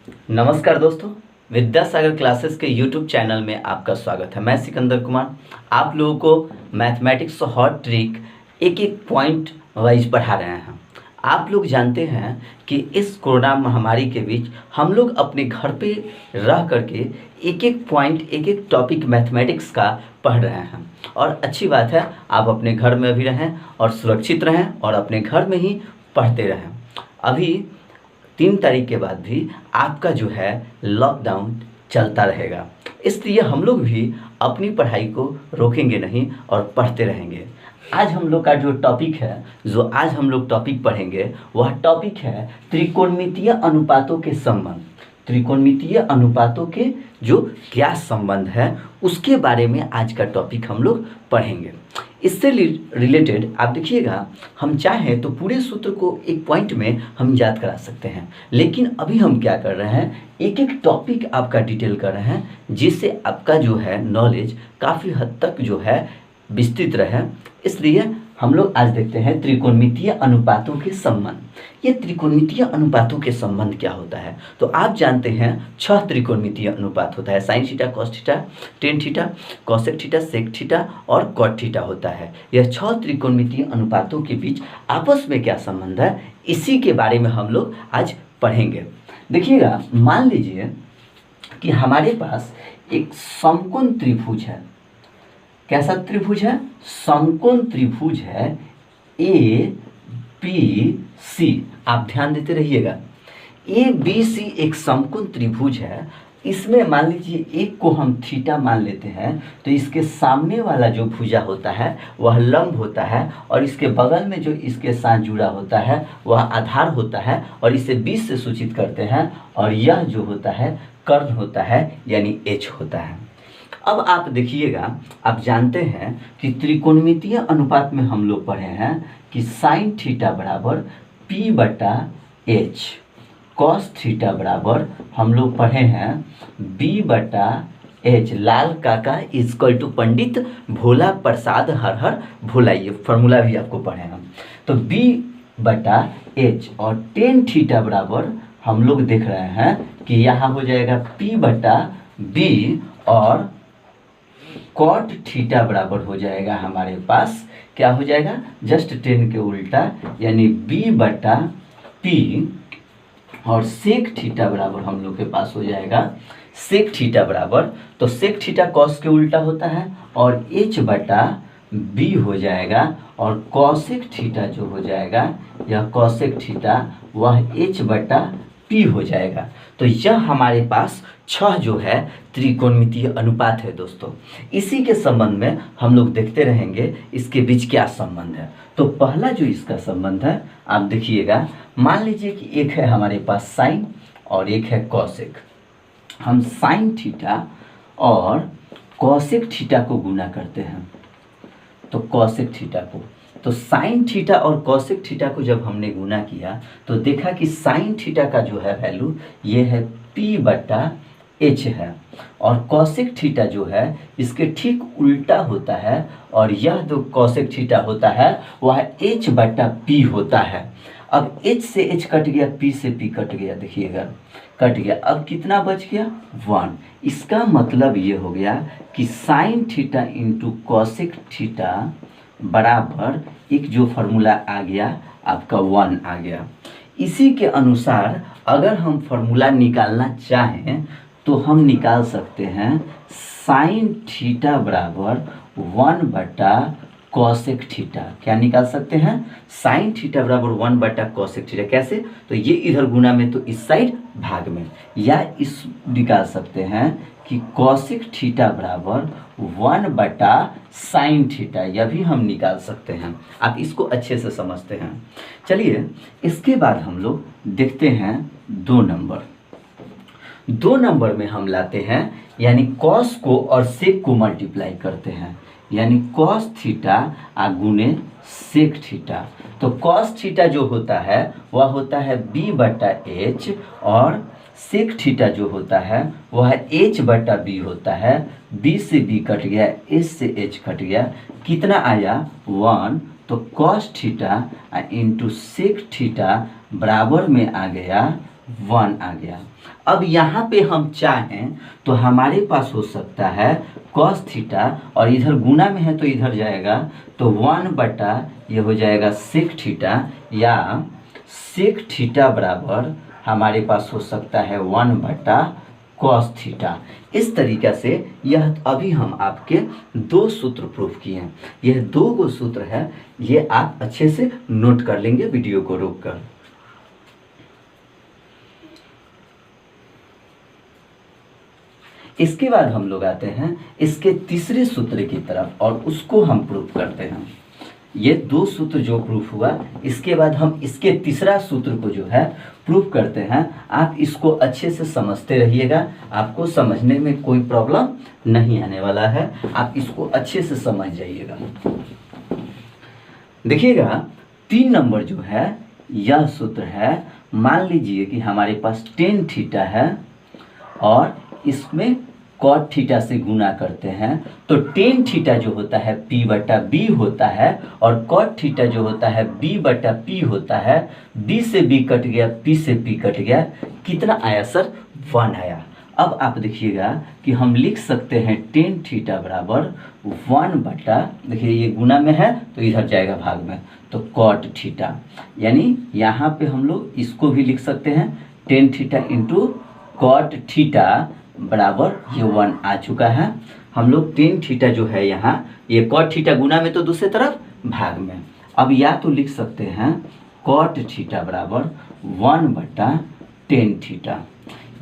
नमस्कार दोस्तों, विद्यासागर क्लासेस के यूट्यूब चैनल में आपका स्वागत है। मैं सिकंदर कुमार आप लोगों को मैथमेटिक्स हॉट ट्रिक एक एक पॉइंट वाइज पढ़ा रहे हैं। आप लोग जानते हैं कि इस कोरोना महामारी के बीच हम लोग अपने घर पे रह करके एक एक पॉइंट एक एक टॉपिक मैथमेटिक्स का पढ़ रहे हैं। और अच्छी बात है, आप अपने घर में भी रहें और सुरक्षित रहें और अपने घर में ही पढ़ते रहें। अभी 3 तारीख के बाद भी आपका जो है लॉकडाउन चलता रहेगा, इसलिए हम लोग भी अपनी पढ़ाई को रोकेंगे नहीं और पढ़ते रहेंगे। आज हम लोग का जो टॉपिक है, जो आज हम लोग टॉपिक पढ़ेंगे, वह टॉपिक है त्रिकोणमितीय अनुपातों के संबंध। त्रिकोणमितीय अनुपातों के जो क्या संबंध है उसके बारे में आज का टॉपिक हम लोग पढ़ेंगे। इससे रिलेटेड आप देखिएगा, हम चाहें तो पूरे सूत्र को एक पॉइंट में हम याद करा सकते हैं, लेकिन अभी हम क्या कर रहे हैं, एक एक टॉपिक आपका डिटेल कर रहे हैं, जिससे आपका जो है नॉलेज काफ़ी हद तक जो है विस्तृत रहे। इसलिए हम लोग आज देखते हैं त्रिकोणमितीय अनुपातों के संबंध। ये त्रिकोणमितीय अनुपातों के संबंध क्या होता है, तो आप जानते हैं 6 त्रिकोणमितीय अनुपात होता है। Sine theta, cos theta, tan theta, cosec theta, sec theta और कॉट थीटा होता है। यह 6 त्रिकोणमितीय अनुपातों के बीच आपस में क्या संबंध है, इसी के बारे में हम लोग आज पढ़ेंगे। देखिएगा, मान लीजिए कि हमारे पास एक समकोण त्रिभुज है। कैसा त्रिभुज है? समकोण त्रिभुज है ए बी सी। आप ध्यान देते रहिएगा, ए बी सी एक समकोण त्रिभुज है। इसमें मान लीजिए एक को हम थीटा मान लेते हैं, तो इसके सामने वाला जो भुजा होता है वह लंब होता है, और इसके बगल में जो इसके साथ जुड़ा होता है वह आधार होता है, और इसे 20 से सूचित करते हैं, और यह जो होता है कर्ण होता है, यानी एच होता है। अब आप देखिएगा, आप जानते हैं कि त्रिकोणमितीय अनुपात में हम लोग पढ़े हैं कि साइन थीटा बराबर पी बटा एच, कॉस थीटा बराबर हम लोग पढ़े हैं बी बटा एच। लाल काका इजकल टू पंडित भोला प्रसाद हर हर भोला, ये फॉर्मूला भी आपको पढ़े हैं। तो बी बटा एच और टेन थीटा बराबर हम लोग देख रहे हैं कि यहाँ हो जाएगा पी बटा बी, और कॉट थीटा बराबर हो जाएगा हमारे पास, क्या हो जाएगा, जस्ट 10 के उल्टा, यानी बी बटा पी, और सेक थीटा बराबर हम लोग के पास हो जाएगा सेक थीटा बराबर, तो सेक थीटा कॉस के उल्टा होता है, और एच बटा बी हो जाएगा, और कॉसेक थीटा जो हो जाएगा, यह कॉसेक थीटा वह एच बटा पी हो जाएगा। तो यह हमारे पास 6 जो है त्रिकोणमितीय अनुपात है दोस्तों। इसी के संबंध में हम लोग देखते रहेंगे इसके बीच क्या संबंध है। तो पहला जो इसका संबंध है, आप देखिएगा, मान लीजिए कि एक है हमारे पास साइन और एक है कॉसेक। हम साइन थीटा और कॉसेक थीटा को गुना करते हैं, तो कॉसेक थीटा को, तो साइन थीटा और कॉसेक थीटा को जब हमने गुना किया तो देखा कि साइन थीटा का जो है वैल्यू ये है पी बटा एच है, और कॉसेक थीटा जो है इसके ठीक उल्टा होता है, और यह जो कॉसेक थीटा होता है वह एच बटा पी होता है। अब एच से एच कट गया, पी से पी कट गया, देखिएगा कट गया। अब कितना बच गया? 1। इसका मतलब ये हो गया कि sine theta into cosec theta बराबर एक जो फार्मूला आ गया आपका 1 आ गया। इसी के अनुसार अगर हम फार्मूला निकालना चाहें तो हम निकाल सकते हैं साइन थीटा बराबर 1 बटा कॉसेक थीटा। क्या निकाल सकते हैं? साइन थीटा बराबर 1 बटा कॉसेक थीटा। कैसे? तो ये इधर गुना में तो इस साइड भाग में, या इस निकाल सकते हैं कि कॉसेक थीटा बराबर 1 बटा साइन थीटा, यह भी हम निकाल सकते हैं। आप इसको अच्छे से समझते हैं। चलिए, इसके बाद हम लोग देखते हैं 2 नंबर। 2 नंबर में हम लाते हैं, यानी कॉस को और सेक को मल्टीप्लाई करते हैं, यानी कॉस थीटा गुने सेक थीटा। तो कॉस थीटा जो होता है वह होता है बी बटा एच, और सेक थीटा जो होता है वह एच बटा बी होता है। बी से बी कट गया, एच से एच कट गया, कितना आया? 1। तो cos theta into sec theta बराबर में आ गया 1 आ गया। अब यहाँ पे हम चाहें तो हमारे पास हो सकता है cos थीटा, और इधर गुना में है तो इधर जाएगा, तो 1 बटा ये हो जाएगा sec थीटा, या sec थीटा बराबर हमारे पास हो सकता है 1 बटा cos थीटा। इस तरीक़ा से यह अभी हम आपके 2 सूत्र प्रूफ किए हैं। यह 2 गो सूत्र है, ये आप अच्छे से नोट कर लेंगे वीडियो को रोक कर। इसके बाद हम लोग आते हैं इसके तीसरे सूत्र की तरफ और उसको हम प्रूफ करते हैं। ये 2 सूत्र जो प्रूफ हुआ, इसके बाद हम इसके तीसरा सूत्र को जो है प्रूफ करते हैं। आप इसको अच्छे से समझते रहिएगा, आपको समझने में कोई प्रॉब्लम नहीं आने वाला है, आप इसको अच्छे से समझ जाइएगा। देखिएगा 3 नंबर जो है यह सूत्र है, मान लीजिए कि हमारे पास tan थीटा है और इसमें cot थीटा से गुना करते हैं, तो tan थीटा जो होता है p बटा b होता है, और cot थीटा जो होता है b बटा p होता है। b से b कट गया, p से p कट गया, कितना आया सर? 1 आया। अब आप देखिएगा कि हम लिख सकते हैं tan थीटा बराबर 1 बटा, देखिए ये गुना में है तो इधर जाएगा भाग में, तो cot थीटा, यानी यहाँ पे हम लोग इसको भी लिख सकते हैं tan theta into cot theta बराबर ये 1 आ चुका है। हम लोग tan थीटा जो है यहाँ, ये cot थीटा गुना में तो दूसरे तरफ भाग में, अब या तो लिख सकते हैं cot थीटा बराबर 1 बटा tan थीटा।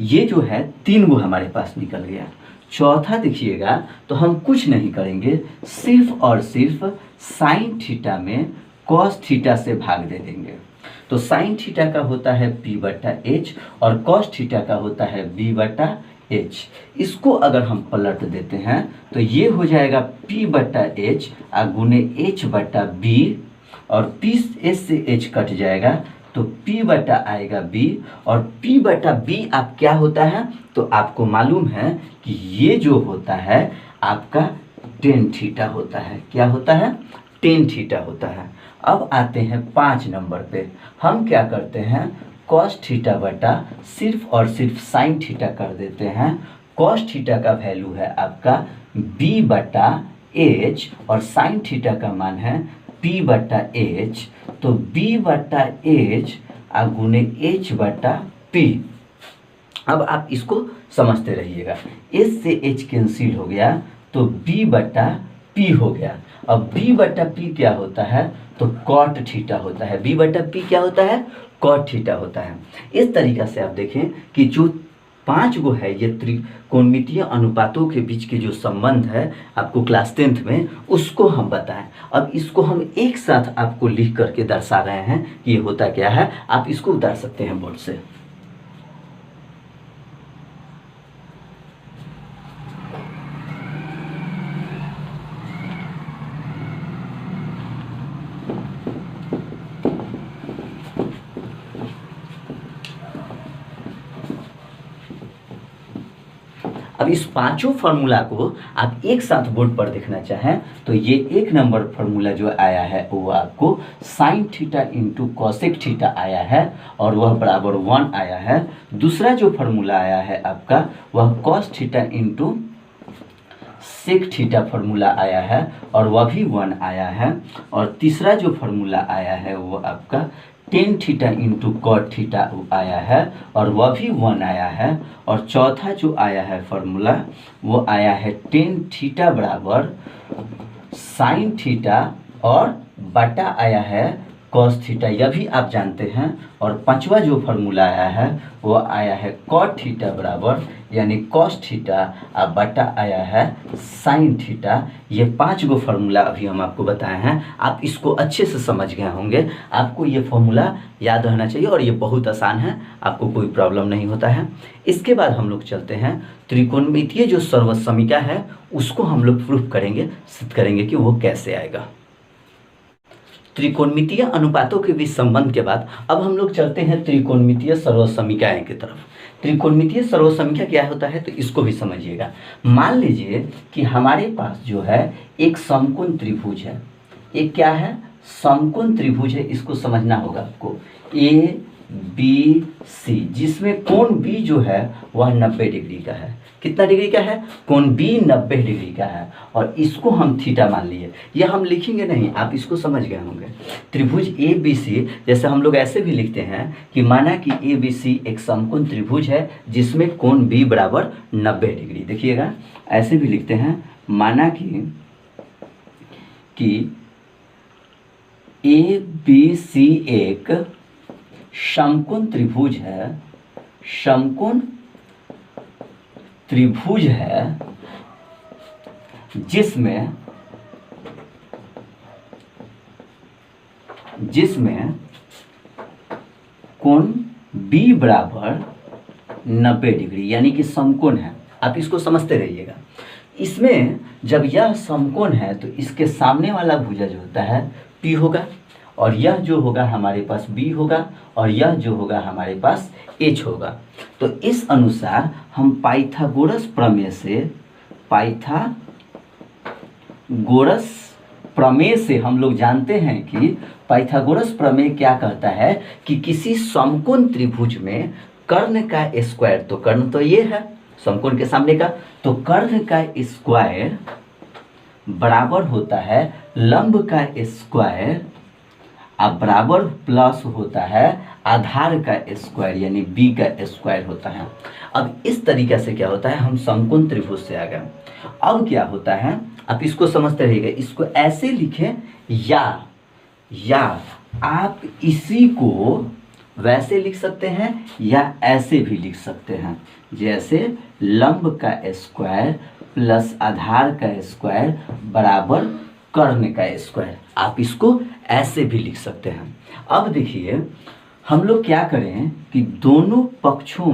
ये जो है 3 गो हमारे पास निकल गया। चौथा देखिएगा तो हम कुछ नहीं करेंगे, सिर्फ और सिर्फ sin थीटा में cos थीटा से भाग दे देंगे। तो sin थीटा का होता है p बटा h और cos थीटा का होता है b बटा h। इसको अगर हम पलट देते हैं तो ये हो जाएगा p बटा h गुने h बटा b, और p h से h कट जाएगा तो p बटा आएगा b, और p बटा b आप क्या होता है तो आपको मालूम है कि ये जो होता है आपका tan थीटा होता है। क्या होता है? tan थीटा होता है। अब आते हैं 5 नंबर पे, हम क्या करते हैं cos थीटा बटा सिर्फ और सिर्फ sin थीटा कर देते हैं। cos थीटा का वैल्यू है आपका b बटा h और sin थीटा का मान है p बटा h, तो b बटा h गुने h बटा p। अब आप इसको समझते रहिएगा, h से h कैंसिल हो गया तो b बटा p हो गया। अब b बटा p क्या होता है तो cot थीटा होता है। b बटा p क्या होता है? cot थीटा होता है। इस तरीक़ा से आप देखें कि जो 5 गो है ये त्रिकोणमितीय अनुपातों के बीच के जो संबंध है आपको क्लास 10th में, उसको हम बताएं। अब इसको हम एक साथ आपको लिख करके दर्शा रहे हैं कि ये होता क्या है। आप इसको उतार सकते हैं बोर्ड से। अब इस 5 फार्मूला को आप एक साथ बोर्ड पर देखना चाहें तो ये 1 नंबर फार्मूला जो आया है वो आपको sin theta into cosec theta आया है और वह बराबर 1 आया है। दूसरा जो फार्मूला आया है आपका वह cos theta into sec theta formula आया है और वह भी 1 आया है। और तीसरा जो फार्मूला आया है वो आपका tan theta into cot theta आया है और वह भी 1 आया है। और चौथा जो आया है फार्मूला वो आया है tan थीटा बराबर sin थीटा और बटा आया है cos थीटा, यह भी आप जानते हैं। और पांचवा जो फार्मूला आया है वो आया है cot थीटा बराबर यानी cos थीटा और बटा आया है sin थीटा। ये 5 गो फार्मूला अभी हम आपको बताए हैं, आप इसको अच्छे से समझ गए होंगे। आपको ये फार्मूला याद रहना चाहिए और ये बहुत आसान है, आपको कोई प्रॉब्लम नहीं होता है। इसके बाद हम लोग चलते हैं त्रिकोणमितीय जो सर्वसमीका है उसको हम लोग प्रूफ करेंगे, सिद्ध करेंगे कि वो कैसे आएगा। त्रिकोणमितीय अनुपातों के बीच संबंध के बाद अब हम लोग चलते हैं त्रिकोणमितीय सर्वसमीकाएं की तरफ। त्रिकोणमितीय सर्वसमीका क्या होता है तो इसको भी समझिएगा। मान लीजिए कि हमारे पास जो है एक समकोण त्रिभुज है। एक क्या है? समकोण त्रिभुज है। इसको समझना होगा आपको। ए बी सी, जिसमें कोण बी जो है वह 90 डिग्री का है। कितना डिग्री का है? कोण बी 90 डिग्री का है और इसको हम थीटा मान लिए। यह हम लिखेंगे नहीं, आप इसको समझ गए होंगे। त्रिभुज ए बी सी, जैसे हम लोग ऐसे भी लिखते हैं कि माना कि ए बी सी एक समकोण त्रिभुज है जिसमें कोण बी बराबर 90 डिग्री। देखिएगा ऐसे भी लिखते हैं, माना कि ए बी सी एक समकोण त्रिभुज है, समकोण त्रिभुज है जिसमें कोण बी बराबर 90 डिग्री, यानी कि समकोण है। आप इसको समझते रहिएगा। इसमें जब यह समकोण है तो इसके सामने वाला भुजा जो होता है P होगा और यह जो होगा हमारे पास B होगा और यह जो होगा हमारे पास H होगा। तो इस अनुसार हम पाइथागोरस प्रमेय से हम लोग जानते हैं कि पाइथागोरस प्रमेय क्या कहता है कि किसी समकोण त्रिभुज में कर्ण का स्क्वायर, तो कर्ण तो ये है समकोण के सामने का, तो कर्ण का स्क्वायर बराबर होता है लंब का स्क्वायर अब बराबर प्लस होता है आधार का स्क्वायर, यानी बी का स्क्वायर होता है। अब इस तरीके से क्या होता है, हम समकोण त्रिभुज से आ गए। अब क्या होता है, आप इसको समझते रहिएगा। इसको ऐसे लिखें या आप इसी को वैसे लिख सकते हैं या ऐसे भी लिख सकते हैं, जैसे लंब का स्क्वायर प्लस आधार का स्क्वायर बराबर कर्ण का स्क्वायर। आप इसको ऐसे भी लिख सकते हैं। अब देखिए हम लोग क्या करें कि दोनों पक्षों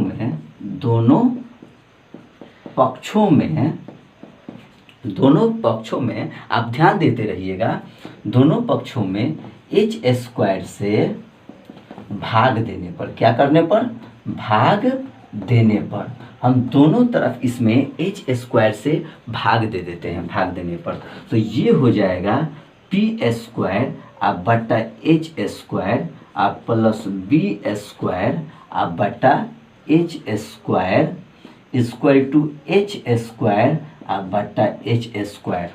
में आप ध्यान देते रहिएगा, दोनों पक्षों में h स्क्वायर से भाग देने पर, क्या करने पर, भाग देने पर, हम दोनों तरफ इसमें h स्क्वायर से भाग दे देते हैं। भाग देने पर तो ये हो जाएगा p स्क्वायर आप बटा h स्क्वायर आप प्लस b स्क्वायर आप बटा h square equal to h square आप बटा h स्क्वायर।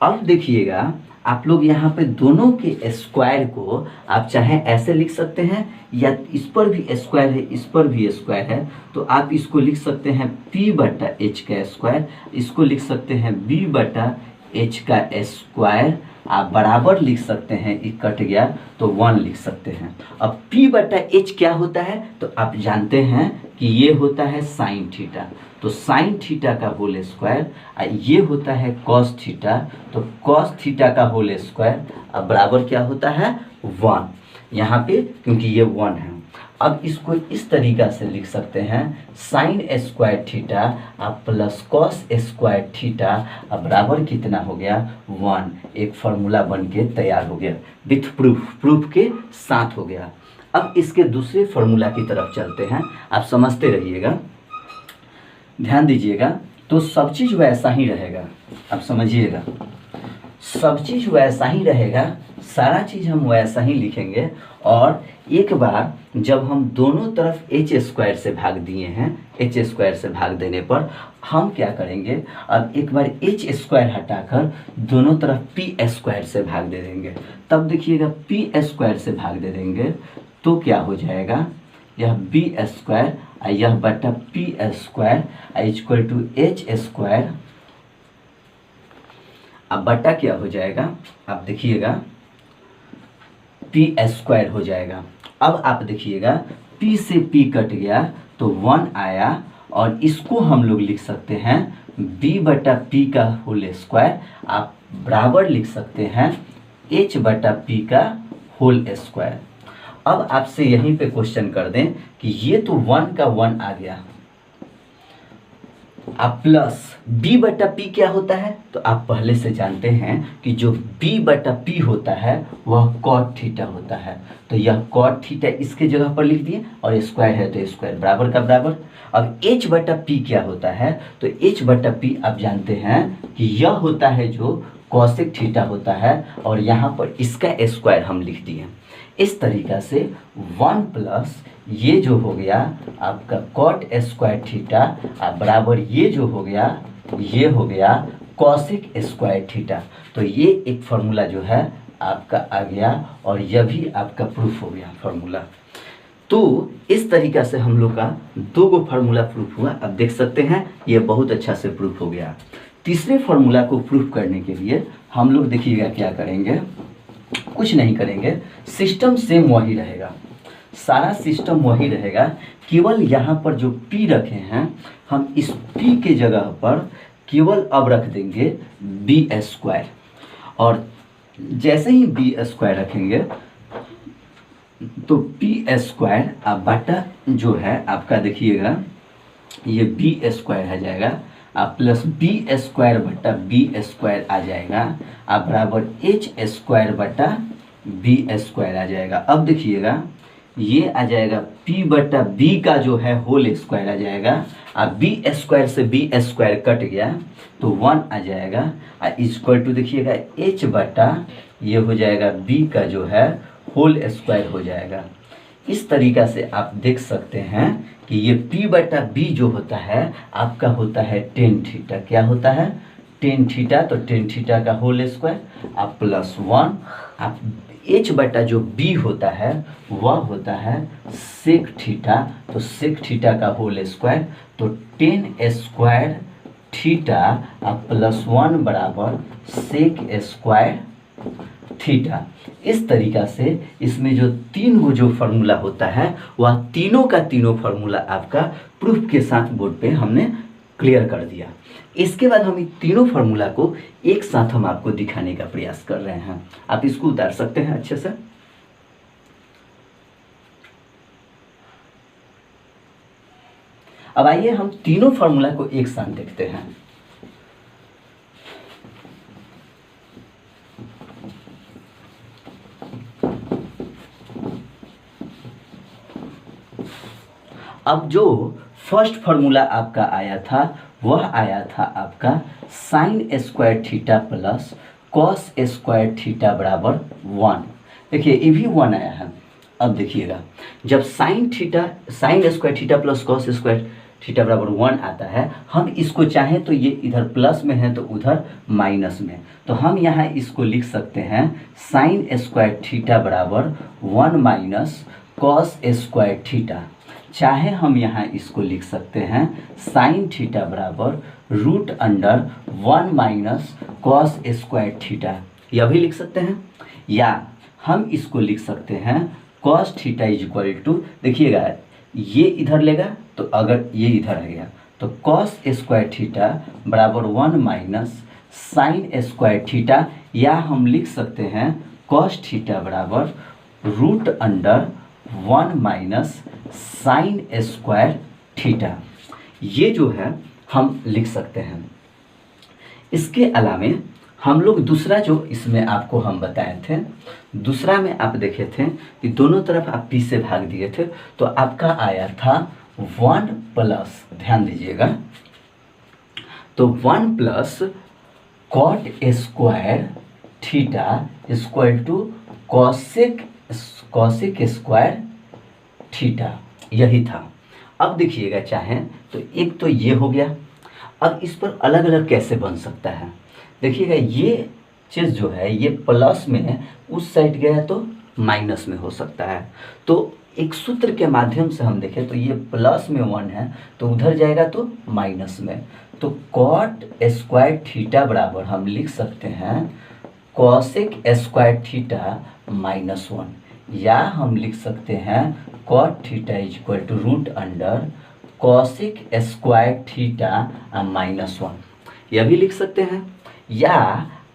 अब देखिएगा आप लोग यहाँ पे दोनों के स्क्वायर को आप चाहे ऐसे लिख सकते हैं या इस पर भी स्क्वायर है इस पर भी स्क्वायर है, तो आप इसको लिख सकते हैं p बटा h का स्क्वायर, इसको लिख सकते हैं b बटा h का स्क्वायर, आप बराबर लिख सकते हैं, ये कट गया तो 1 लिख सकते हैं। अब p बटा h क्या होता है, तो आप जानते हैं कि ये होता है साइन थीटा, तो साइन थीटा का होल स्क्वायर, ये होता है कॉस थीटा, तो कॉस थीटा का होल स्क्वायर अब बराबर क्या होता है 1, यहाँ पे क्योंकि ये 1 है। अब इसको इस तरीका से लिख सकते हैं साइन स्क्वायर थीटा अब प्लस कॉस स्क्वायर थीटा अब बराबर कितना हो गया 1। एक फार्मूला बन के तैयार हो गया विथ प्रूफ के साथ हो गया। अब इसके दूसरे फार्मूला की तरफ चलते हैं, आप समझते रहिएगा, ध्यान दीजिएगा। तो सब चीज़ वैसा ही रहेगा, आप समझिएगा, सब चीज़ वैसा ही रहेगा, सारा चीज़ हम वैसा ही लिखेंगे। और एक बार जब हम दोनों तरफ h स्क्वायर से भाग दिए हैं, h स्क्वायर से भाग देने पर हम क्या करेंगे, अब एक बार h स्क्वायर हटाकर दोनों तरफ p स्क्वायर से भाग दे देंगे। तब देखिएगा p स्क्वायर से भाग दे देंगे तो क्या हो जाएगा, यह b स्क्वायर यह बटा p square equal to h square अब बटा क्या हो जाएगा, आप देखिएगा p स्क्वायर हो जाएगा। अब आप देखिएगा p से p कट गया तो 1 आया और इसको हम लोग लिख सकते हैं b बटा p का होल स्क्वायर, आप बराबर लिख सकते हैं h बटा p का होल स्क्वायर। अब आपसे यहीं पे क्वेश्चन कर दें कि ये तो 1 का 1 आ गया, आप प्लस b बटा p क्या होता है, तो आप पहले से जानते हैं कि जो b बटा p होता है वह कॉट थीटा होता है, तो यह कॉट थीटा इसके जगह पर लिख दिए और स्क्वायर है तो स्क्वायर बराबर का बराबर। अब h बटा p क्या होता है, तो h बटा p आप जानते हैं कि यह होता है जो कॉसेक थीटा होता है और यहाँ पर इसका स्क्वायर हम लिख दिए। इस तरीक़ा से 1 प्लस ये जो हो गया आपका कॉट स्क्वायर थीटा बराबर ये जो हो गया ये हो गया कॉसिक स्क्वायर थीटा। तो ये एक फार्मूला जो है आपका आ गया और यह भी आपका प्रूफ हो गया फार्मूला। तो इस तरीक़ा से हम लोग का 2 गो फार्मूला प्रूफ हुआ। अब देख सकते हैं ये बहुत अच्छा से प्रूफ हो गया। तीसरे फार्मूला को प्रूफ करने के लिए हम लोग देखिएगा क्या करेंगे, कुछ नहीं करेंगे, सिस्टम सेम वही रहेगा, सारा सिस्टम वही रहेगा, केवल यहाँ पर जो P रखे हैं हम इस P के जगह पर केवल अब रख देंगे B²। और जैसे ही B² रखेंगे तो P² बटा जो है आपका देखिएगा ये B² आ जाएगा प्लस B² बटा B² आ जाएगा बराबर H² बटा B² आ जाएगा। अब देखिएगा ये आ जाएगा P बटा B का जो है होल स्क्वायर आ जाएगा B² से B² कट गया तो 1 आ जाएगा इक्वल टू देखिएगा H बटा ये हो जाएगा B का जो है होल स्क्वायर हो जाएगा। इस तरीक़ा से आप देख सकते हैं कि ये P बटा B जो होता है आपका होता है tan थीटा। क्या होता है? tan theta. तो tan थीटा का होल स्क्वायर आप प्लस 1 आप H बटा जो B होता है वह होता है sec थीटा। तो sec थीटा का होल स्क्वायर तो tan स्क्वायर थीटा आप प्लस 1 बराबर sec स्क्वायर थीटा। इस तरीक़ा से इसमें जो 3 गो जो फार्मूला होता है वह तीनों का तीनों फार्मूला आपका प्रूफ के साथ बोर्ड पे हमने क्लियर कर दिया। इसके बाद हम इन तीनों फार्मूला को एक साथ हम आपको दिखाने का प्रयास कर रहे हैं। आप इसको उतार सकते हैं अच्छे से। अब आइए हम तीनों फार्मूला को एक साथ देखते हैं। अब जो फर्स्ट फार्मूला आपका आया था वह आया था आपका sign square theta plus cos square theta बराबर 1। देखिए ये भी 1 आया है। अब देखिएगा जब sign square theta plus cos square theta बराबर 1 आता है, हम इसको चाहें तो ये इधर प्लस में है तो उधर माइनस में, तो हम यहाँ इसको लिख सकते हैं साइन स्क्वायर थीटा बराबर 1 माइनस कॉस स्क्वायर थीटा। चाहे हम यहाँ इसको लिख सकते हैं साइन थीटा बराबर √1 माइनस कॉस स्क्वायर थीटा, यह भी लिख सकते हैं। या हम इसको लिख सकते हैं cos theta is equal to, देखिएगा ये इधर लेगा तो अगर ये इधर रहेगा तो कॉस स्क्वायर थीटा बराबर 1 माइनस साइन स्क्वायर थीटा, या हम लिख सकते हैं कॉस थीटा बराबर √1 माइनस साइन स्क्वायर थीटा। ये जो है हम लिख सकते हैं। इसके अलावा हम लोग दूसरा जो इसमें आपको हम बताए थे, दूसरा में आप देखे थे कि दोनों तरफ आप P से भाग दिए थे तो आपका आया था 1 प्लस, ध्यान दीजिएगा, तो 1 plus cot square theta equal to cosec square theta, यही था। अब देखिएगा चाहें तो एक तो ये हो गया। अब इस पर अलग अलग कैसे बन सकता है, देखिएगा ये चीज़ जो है ये प्लस में उस साइड गया तो माइनस में हो सकता है। तो एक सूत्र के माध्यम से हम देखें तो ये प्लस में 1 है तो उधर जाएगा तो माइनस में, तो कॉट स्क्वायर थीटा बराबर हम लिख सकते हैं कॉसिक स्क्वायर थीटा -1, या हम लिख सकते हैं cot theta is equal to √under cosec square theta -1, यह भी लिख सकते हैं। या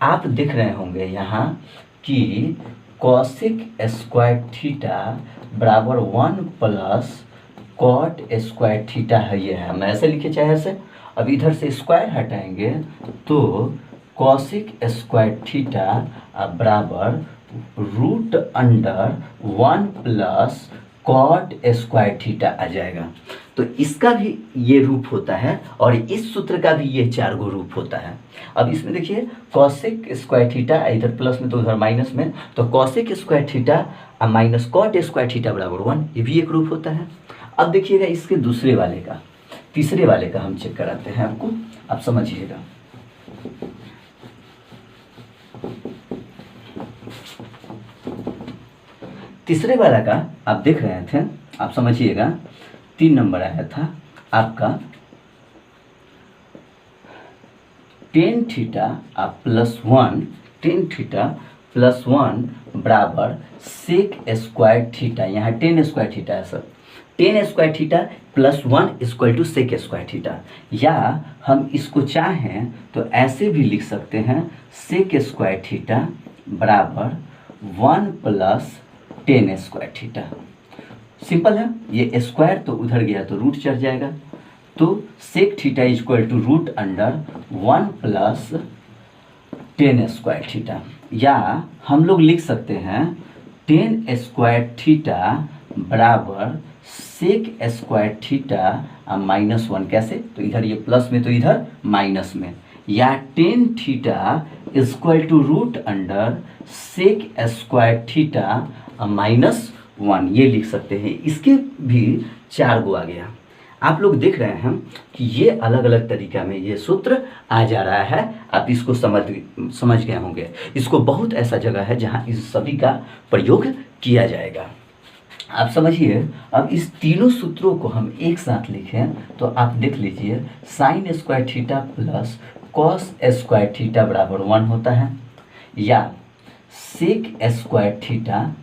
आप देख रहे होंगे यहाँ कि कॉसिक स्क्वायर थीटा बराबर 1 प्लस कॉट स्क्वायर थीटा है, ये है, हम ऐसे लिखे चाहे ऐसे। अब इधर से स्क्वायर हटाएंगे तो कॉसिक स्क्वायर थीटा बराबर √under 1 plus cot square theta आ जाएगा। तो इसका भी ये रूप होता है और इस सूत्र का भी ये 4 गो रूप होता है। अब इसमें देखिए कॉसेक स्क्वायर थीटा, इधर प्लस में तो उधर माइनस में, तो cosec square theta minus cot square theta बराबर 1, ये भी एक रूप होता है। अब देखिएगा इसके दूसरे वाले का, तीसरे वाले का हम चेक कराते हैं आपको, आप समझिएगा। तीसरे वाला का आप देख रहे थे, आप समझिएगा 3 नंबर आया था आपका टेन थीटा आप +1, टेन थीटा +1 बराबर सेक स्क्वायर थीटा, यहाँ टेन स्क्वायर थीटा है sir, tan square theta +1 equal to sec square theta, या हम इसको चाहें तो ऐसे भी लिख सकते हैं सेक स्क्वायर थीटा बराबर 1 + टेन स्क्वायर थीटा। सिंपल है, ये स्क्वायर तो उधर गया तो रूट चढ़ जाएगा, तो sec theta equal to root under 1 + tan square theta, या हम लोग लिख सकते हैं टेन स्क्वायर थीटा बराबर सेक स्क्वायर थीटा -1, कैसे, तो इधर ये प्लस में तो इधर माइनस में, या tan theta equal to root under sec square theta -1, ये लिख सकते हैं। इसके भी 4 गो आ गया। आप लोग देख रहे हैं कि ये अलग अलग तरीका में ये सूत्र आ जा रहा है, आप इसको समझ गए होंगे। इसको बहुत ऐसा जगह है जहाँ इस सभी का प्रयोग किया जाएगा, आप समझिए। अब इस तीनों सूत्रों को हम एक साथ लिखें तो आप देख लीजिए sine square theta plus cos square theta बराबर 1 होता है, या sec square theta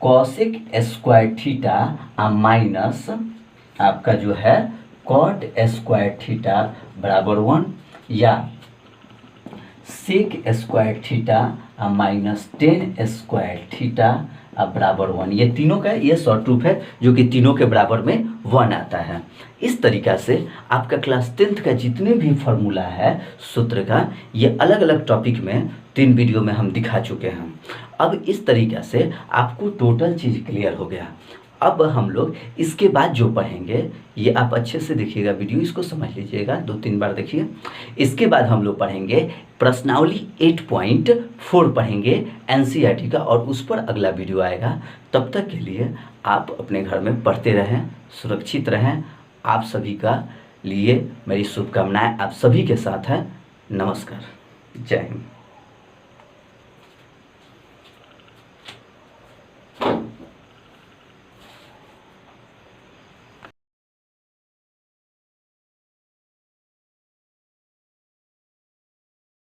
cosec square theta minus आपका जो है कॉट स्क्वायर थीटा बराबर 1, या sec square theta minus tan square theta बराबर 1। ये तीनों का ये शॉर्ट रूप है जो कि तीनों के बराबर में 1 आता है। इस तरीक़ा से आपका क्लास 10th का जितने भी फार्मूला है सूत्र का, ये अलग अलग टॉपिक में 3 वीडियो में हम दिखा चुके हैं। अब इस तरीक़ा से आपको टोटल चीज़ क्लियर हो गया। अब हम लोग इसके बाद जो पढ़ेंगे, ये आप अच्छे से देखिएगा वीडियो, इसको समझ लीजिएगा, 2-3 बार देखिए। इसके बाद हम लोग पढ़ेंगे प्रश्नावली 8.4 पढ़ेंगे एनसीईआरटी का, और उस पर अगला वीडियो आएगा। तब तक के लिए आप अपने घर में पढ़ते रहें, सुरक्षित रहें। आप सभी का लिए मेरी शुभकामनाएं आप सभी के साथ है। नमस्कार, जय हिंद।